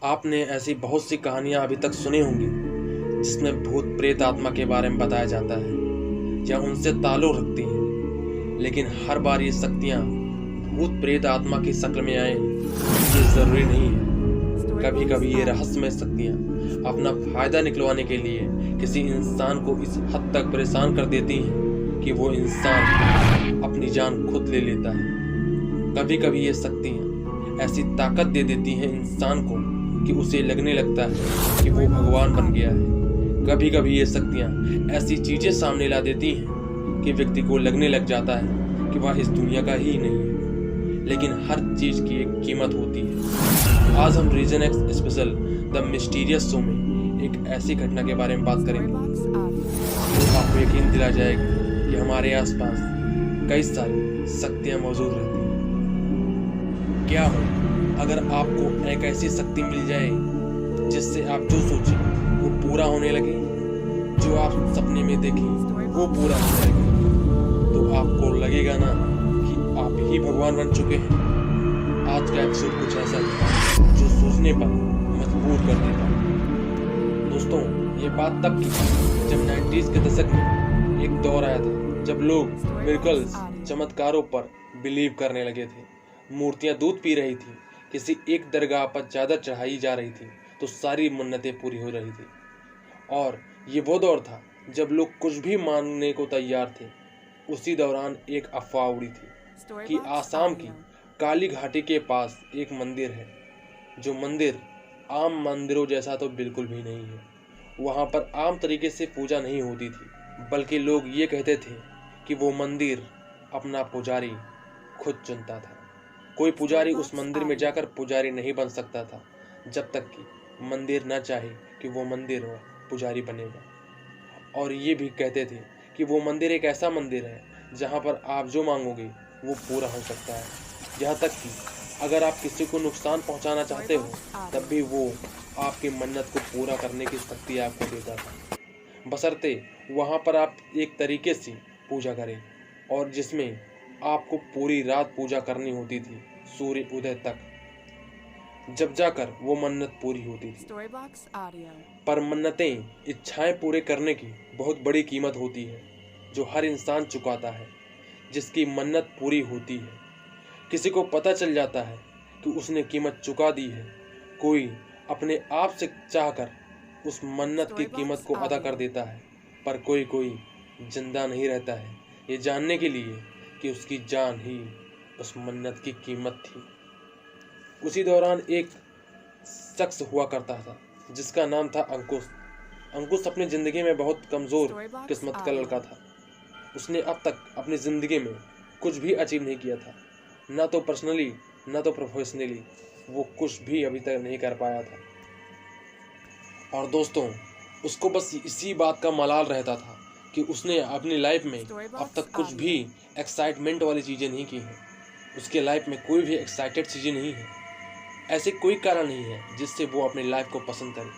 आपने ऐसी बहुत सी कहानियां अभी तक सुनी होंगी जिसमें भूत प्रेत आत्मा के बारे में बताया जाता है या उनसे ताल्लुक रखती हैं। लेकिन हर बार ये शक्तियां भूत प्रेत आत्मा की शक्ल में आए ये जरूरी नहीं है। कभी कभी ये रहस्यमय शक्तियां अपना फायदा निकलवाने के लिए किसी इंसान को इस हद तक परेशान कर देती हैं कि वो इंसान अपनी जान खुद ले लेता है। कभी कभी ये शक्तियां ऐसी ताकत दे देती हैं इंसान को कि उसे लगने लगता है कि वो भगवान बन गया है। कभी कभी ये शक्तियां ऐसी चीजें सामने ला देती हैं कि व्यक्ति को लगने लग जाता है कि वह इस दुनिया का ही नहीं है। लेकिन हर चीज की एक कीमत होती है। आज हम region x special the mysterious show में एक ऐसी घटना के बारे में बात करेंगे जो आपको यकीन दिला जाएगा कि हमारे आसपास कई सारी शक्तियां मौजूद रहती हैं। क्या हो अगर आपको एक ऐसी शक्ति मिल जाए जिससे आप जो सोचें वो पूरा होने लगे, जो आप सपने में देखें वो पूरा होने लगे, तो आपको लगेगा ना कि आप ही भगवान बन चुके हैं। आज का एपिसोड कुछ ऐसा है जो सोचने पर मजबूर कर देता है। दोस्तों, ये बात तब की जब 90s के दशक में एक दौर आया था जब लोग मिरेकल्स, चमत्कारों पर बिलीव करने लगे थे। मूर्तियां दूध पी रही थी, किसी एक दरगाह पर चादर चढ़ाई जा रही थी तो सारी मन्नतें पूरी हो रही थी। और ये वो दौर था जब लोग कुछ भी मानने को तैयार थे। उसी दौरान एक अफवाह उड़ी थी कि आसाम की काली घाटी के पास एक मंदिर है, जो मंदिर आम मंदिरों जैसा तो बिल्कुल भी नहीं है। वहाँ पर आम तरीके से पूजा नहीं होती थी, बल्कि लोग ये कहते थे कि वो मंदिर अपना पुजारी खुद चुनता था। कोई पुजारी उस मंदिर में जाकर पुजारी नहीं बन सकता था जब तक कि मंदिर न चाहे कि वो मंदिर हो पुजारी बनेगा। और ये भी कहते थे कि वो मंदिर एक ऐसा मंदिर है जहाँ पर आप जो मांगोगे वो पूरा हो सकता है। यहाँ तक कि अगर आप किसी को नुकसान पहुँचाना चाहते हो तब भी वो आपकी मन्नत को पूरा करने की शक्ति आपको देता था, बशर्ते वहाँ पर आप एक तरीके से पूजा करें और जिसमें आपको पूरी रात पूजा करनी होती थी, सूर्य उदय तक, जब जाकर वो मन्नत पूरी होती थी। पर मन्नतें, इच्छाएं पूरे करने की बहुत बड़ी कीमत होती है जो हर इंसान चुकाता है जिसकी मन्नत पूरी होती है। किसी को पता चल जाता है कि उसने कीमत चुका दी है। कोई अपने आप से चाहकर उस मन्नत की कीमत को अदा कर देता है, पर कोई जिंदा नहीं रहता है ये जानने के लिए कि उसकी जान ही उस मन्नत की कीमत थी। उसी दौरान एक शख्स हुआ करता था जिसका नाम था अंकुश। अंकुश अपनी जिंदगी में बहुत कमजोर किस्मत का लड़का था। उसने अब तक अपनी जिंदगी में कुछ भी अचीव नहीं किया था, ना तो पर्सनली ना तो प्रोफेशनली। वो कुछ भी अभी तक नहीं कर पाया था। और दोस्तों, उसको बस इसी बात का मलाल रहता था कि उसने अपनी लाइफ में अब तक कुछ भी एक्साइटमेंट वाली चीज़ें नहीं की हैं। उसके लाइफ में कोई भी एक्साइटेड चीज़ें नहीं है। ऐसे कोई कारण नहीं है जिससे वो अपनी लाइफ को पसंद करे।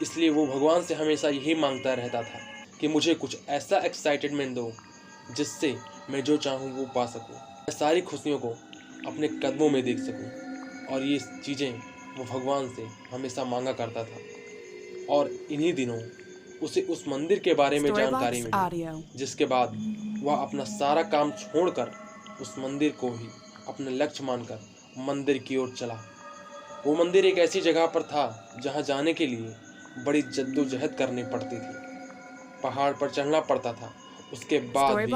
इसलिए वो भगवान से हमेशा यही मांगता रहता था कि मुझे कुछ ऐसा एक्साइटेडमेंट दो जिससे मैं जो चाहूँ वो पा सकूँ, मैं सारी खुशियों को अपने कदमों में देख सकूँ। और ये चीज़ें वो भगवान से हमेशा मांगा करता था। और इन्हीं दिनों उसे उस मंदिर के बारे में जानकारी मिली, जिसके बाद वह अपना सारा काम छोड़कर उस मंदिर को ही अपना लक्ष्य मानकर मंदिर की ओर चला। वो मंदिर एक ऐसी जगह पर था जहां जाने के लिए बड़ी जद्दोजहद करनी पड़ती थी। पहाड़ पर चढ़ना पड़ता था, उसके बाद भी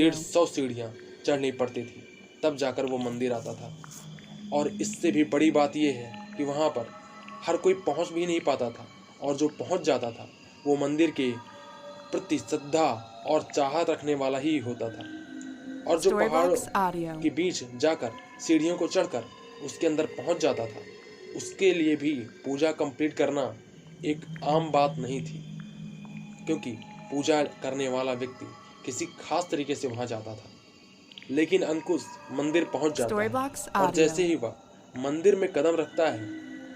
150 सीढ़ियाँ चढ़नी पड़ती थी, तब जाकर वो मंदिर आता था। और इससे भी बड़ी बात यह है कि वहाँ पर हर कोई पहुँच भी नहीं पाता था, और जो पहुँच जाता था वो मंदिर के प्रति श्रद्धा और चाहत रखने वाला ही होता था। और जो पहाड़ों के बीच जाकर सीढ़ियों को चढ़कर उसके अंदर पहुँच जाता था, उसके लिए भी पूजा कंप्लीट करना एक आम बात नहीं थी, क्योंकि पूजा करने वाला व्यक्ति किसी खास तरीके से वहाँ जाता था। लेकिन अंकुश मंदिर पहुँच जाता है और जैसे ही वह मंदिर में कदम रखता है,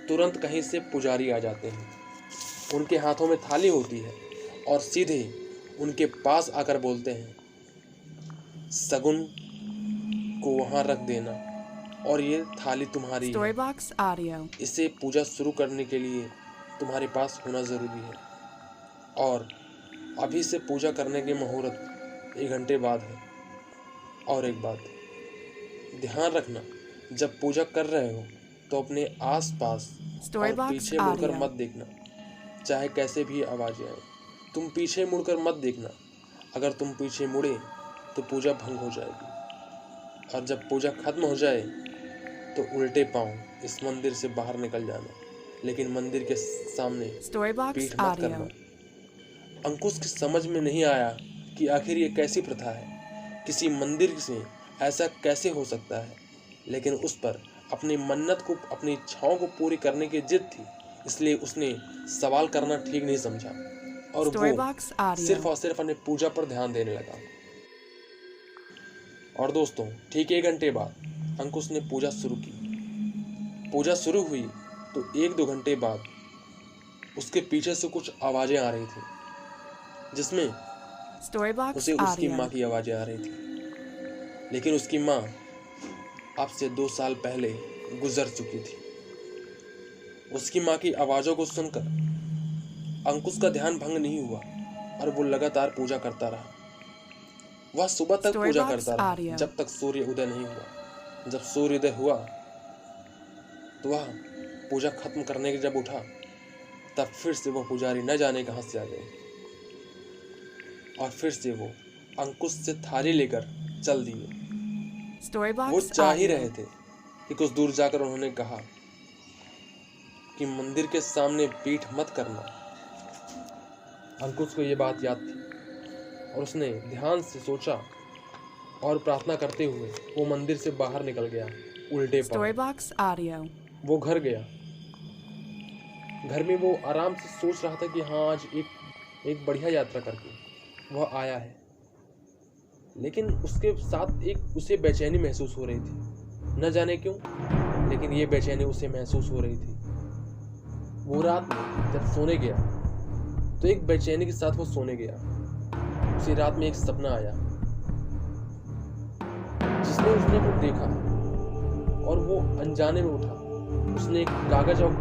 तुरंत कहीं से पुजारी आ जाते हैं। उनके हाथों में थाली होती है और सीधे उनके पास आकर बोलते हैं, सगुन को वहाँ रख देना और ये थाली तुम्हारी है। Storybox Audio. इसे पूजा शुरू करने के लिए तुम्हारे पास होना ज़रूरी है, और अभी से पूजा करने की मुहूर्त 1 घंटे बाद है। और एक बात ध्यान रखना, जब पूजा कर रहे हो तो अपने आसपास और Storybox पीछे मुड़कर Audio. मत देखना, चाहे कैसे भी आवाज़ें आए। तुम पीछे मुड़कर मत देखना, अगर तुम पीछे मुड़े तो पूजा भंग हो जाएगी। और जब पूजा खत्म हो जाए तो उल्टे पांव इस मंदिर से बाहर निकल जाना, लेकिन मंदिर के सामने Storybox पीठ मत Audio. करना। अंकुश की समझ में नहीं आया कि आखिर ये कैसी प्रथा है, किसी मंदिर से ऐसा कैसे हो सकता है, लेकिन उस पर अपनी मन्नत को, अपनी इच्छाओं को पूरी करने की जिद थी, इसलिए उसने सवाल करना ठीक नहीं समझा और वो Storybox Audio. सिर्फ और सिर्फ अपने पूजा पर ध्यान देने लगा। और दोस्तों, ठीक 1 घंटे बाद अंकुश ने पूजा शुरू की। पूजा शुरू हुई तो 1-2 घंटे बाद उसके पीछे से कुछ आवाज़ें आ रही थी, जिसमें Storybox उसे उसकी माँ Audio. की आवाज़ें आ रही थी, लेकिन उसकी माँ अब से 2 साल पहले गुजर चुकी थी। उसकी माँ की आवाज़ों को सुनकर अंकुश का ध्यान भंग नहीं हुआ और वो लगातार पूजा करता रहा। वह सुबह तक पूजा Storybox करता रहा, Audio. जब तक सूर्य उदय नहीं हुआ। जब सूर्योदय हुआ तो वह पूजा खत्म करने के जब उठा, तब फिर से वो पुजारी न जाने कहाँ से आ गए, और फिर से वो अंकुश से थाली लेकर चल दिए। वो Storybox चाह ही Audio. रहे थे कि कुछ दूर जाकर उन्होंने कहा कि मंदिर के सामने पीठ मत करना। अंकुश को ये बात याद थी और उसने ध्यान से सोचा और प्रार्थना करते हुए वो मंदिर से बाहर निकल गया उल्टे पांव। Storybox Audio. वो घर गया। घर में वो आराम से सोच रहा था कि हाँ, आज एक बढ़िया यात्रा करके वह आया है, लेकिन उसके साथ एक उसे बेचैनी महसूस हो रही थी। न जाने क्यों, लेकिन ये बेचैनी उसे महसूस हो रही थी। वो रात में जब सोने गया तो एक बेचैनी के साथ वो सोने गया। उसी रात में एक सपना आया जिसमें उसने कुछ देखा और वो अनजाने में उठा। उसने एक कागज और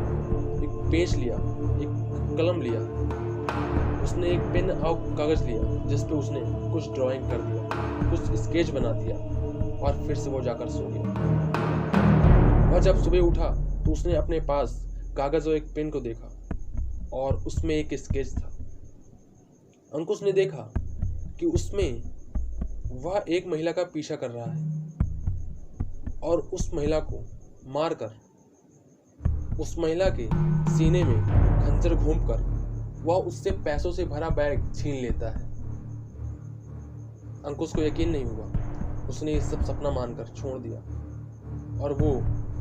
एक पेज लिया, एक कलम लिया, उसने एक पेन और कागज लिया जिस पे उसने कुछ ड्राइंग कर दिया, कुछ स्केच बना दिया और फिर से वो जाकर सो गया। वह जब सुबह उठा तो उसने अपने पास कागज और एक पेन को देखा और उसमें एक स्केच था। अंकुश ने देखा कि उसमें वह एक महिला का पीछा कर रहा है और उस महिला को मारकर उस महिला के सीने में खंजर घूंपकर वह उससे पैसों से भरा बैग छीन लेता है। अंकुश को यकीन नहीं हुआ। उसने ये सब सपना मानकर छोड़ दिया और वो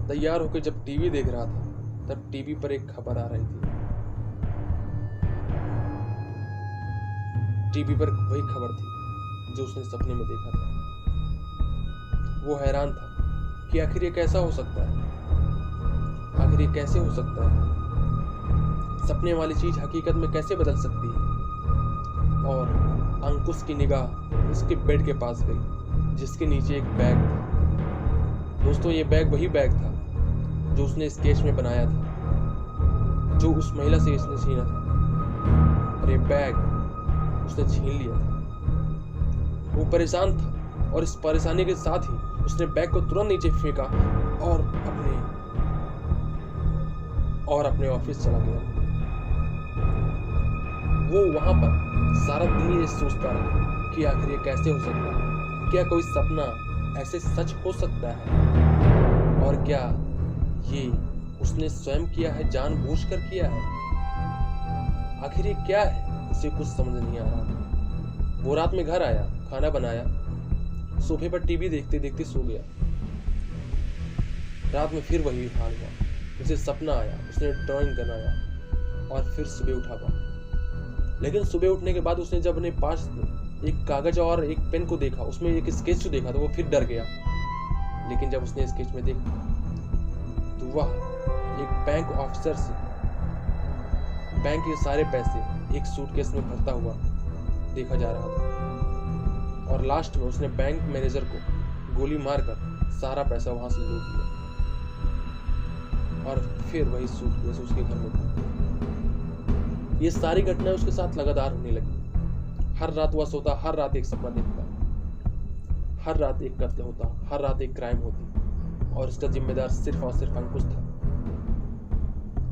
तैयार होकर जब टीवी देख रहा था तब टीवी पर एक खबर आ रही थी। टीवी पर वही खबर थी जो उसने सपने में देखा था। वो हैरान था कि आखिर ये कैसा हो सकता है, आखिर ये कैसे हो सकता है, सपने वाली चीज हकीकत में कैसे बदल सकती है। और अंकुश की निगाह उसके बेड के पास गई जिसके नीचे एक बैग था। दोस्तों, ये बैग वही बैग था जो उसने स्केच में बनाया था, जो उस महिला से इसने छीना था, और ये बैग उसने छीन लिया था। वो परेशान था और इस परेशानी के साथ ही उसने बैग को तुरंत नीचे फेंका और अपने ऑफिस चला गया। वो वहां पर सारा दिन ये सोचता रहा कि आखिर ये कैसे हो सकता है, क्या कोई सपना ऐसे सच हो सकता है, और क्या ये उसने स्वयं किया है, जानबूझकर किया है। आखिर ये क्या है, उसे कुछ समझ नहीं आ रहा था। वो रात में घर आया, खाना बनाया, सोफे पर टीवी देखते देखते सो गया। रात में फिर वही हाल हुआ। उसे सपना आया, उसने ड्राइंग बनाया और फिर सुबह उठा पाया। लेकिन सुबह उठने के बाद उसने जब अपने पास एक कागज और एक पेन को देखा, उसमें एक स्केच को देखा, तो वो फिर डर गया। लेकिन जब उसने स्केच में देखा तो वह एक बैंक ऑफिसर से बैंक के सारे पैसे एक सूटकेस में भरता हुआ देखा जा रहा था, और लास्ट में उसने बैंक मैनेजर को गोली मारकर सारा पैसा वहां से लूट लिया। और फिर वही सूटकेस उसके घर में था। ये सारी घटनाएं उसके साथ लगातार होने लगी। हर रात वह सोता, हर रात एक सपना देखता, हर रात एक कत्ल होता, हर रात एक क्राइम होती, और इसका जिम्मेदार सिर्फ और सिर्फ अंकुश था।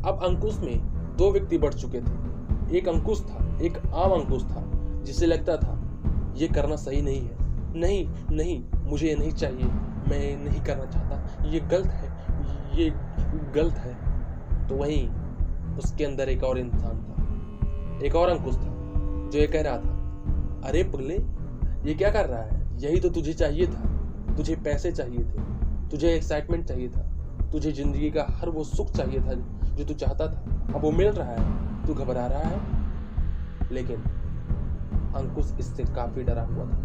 अब अंकुश में दो व्यक्ति बढ़ चुके थे। एक अंकुश था, एक आम अंकुश था, जिसे लगता था ये करना सही नहीं है, नहीं नहीं मुझे ये नहीं चाहिए, मैं ये नहीं करना चाहता, ये गलत है, ये गलत है। तो वहीं उसके अंदर एक और इंसान था, एक और अंकुश था, जो ये कह रहा था, अरे पगले ये क्या कर रहा है, यही तो तुझे चाहिए था, तुझे पैसे चाहिए थे, तुझे एक्साइटमेंट चाहिए था, तुझे जिंदगी का हर वो सुख चाहिए था जो तू चाहता था, अब वो मिल रहा है, तू घबरा रहा है। लेकिन अंकुश इससे काफी डरा हुआ था,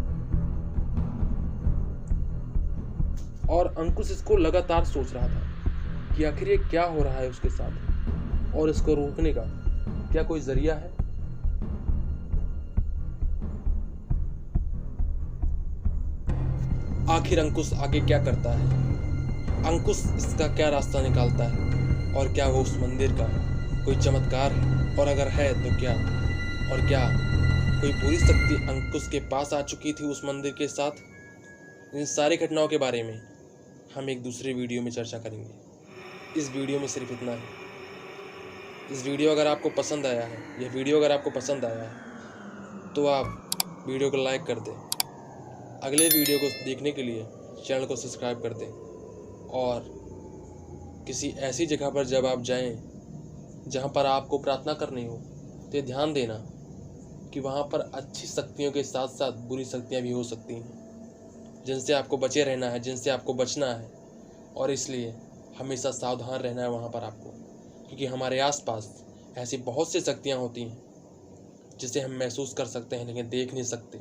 और अंकुश इसको लगातार सोच रहा था कि आखिर ये क्या हो रहा है उसके साथ, और इसको रोकने का क्या कोई जरिया है। आखिर अंकुश आगे क्या करता है, अंकुश इसका क्या रास्ता निकालता है, और क्या वो उस मंदिर का कोई चमत्कार है, और अगर है तो क्या, और क्या कोई बुरी शक्ति अंकुश के पास आ चुकी थी उस मंदिर के साथ। इन सारी घटनाओं के बारे में हम एक दूसरे वीडियो में चर्चा करेंगे। इस वीडियो में सिर्फ इतना है। इस वीडियो अगर आपको पसंद आया है, यह वीडियो अगर आपको पसंद आया है तो आप वीडियो को लाइक कर दें, अगले वीडियो को देखने के लिए चैनल को सब्सक्राइब कर दें, और किसी ऐसी जगह पर जब आप जाएं जहां पर आपको प्रार्थना करनी हो तो ये ध्यान देना कि वहां पर अच्छी शक्तियों के साथ साथ बुरी शक्तियां भी हो सकती हैं, जिनसे आपको बचे रहना है, जिनसे आपको बचना है, और इसलिए हमेशा सावधान रहना है वहाँ पर आपको, क्योंकि हमारे आसपास ऐसी बहुत सी शक्तियाँ होती हैं जिसे हम महसूस कर सकते हैं लेकिन देख नहीं सकते।